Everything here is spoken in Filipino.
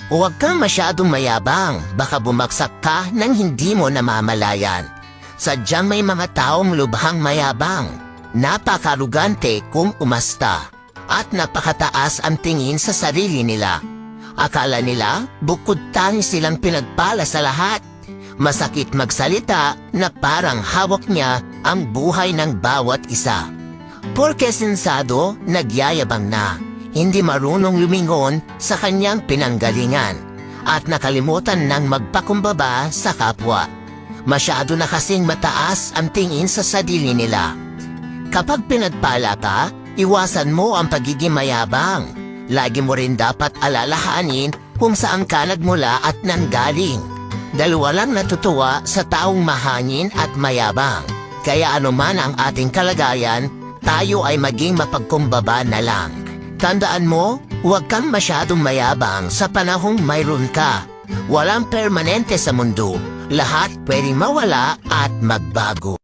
Huwag kang masyadong mayabang, baka bumagsak ka nang hindi mo namamalayan. Sadyang may mga taong lubhang mayabang, napakarugante kung umasta, at napakataas ang tingin sa sarili nila. Akala nila bukod tanging silang pinagpala sa lahat. Masakit magsalita na parang hawak niya ang buhay ng bawat isa. Porke sensado, nagyayabang na, hindi marunong lumingon sa kanyang pinanggalingan, at nakalimutan ng magpakumbaba sa kapwa. Masyado na kasing mataas ang tingin sa sarili nila. Kapag pinagpala ka, iwasan mo ang pagiging mayabang. Lagi mo rin dapat alalahanin kung saan ka nagmula at nanggaling. Dalawa lang natutuwa sa taong mahangin at mayabang. Kaya anuman ang ating kalagayan, tayo ay maging mapagkumbaba na lang. Tandaan mo, huwag kang masyadong mayabang sa panahong mayroon ka. Walang permanente sa mundo. Lahat pwedeng mawala at magbago.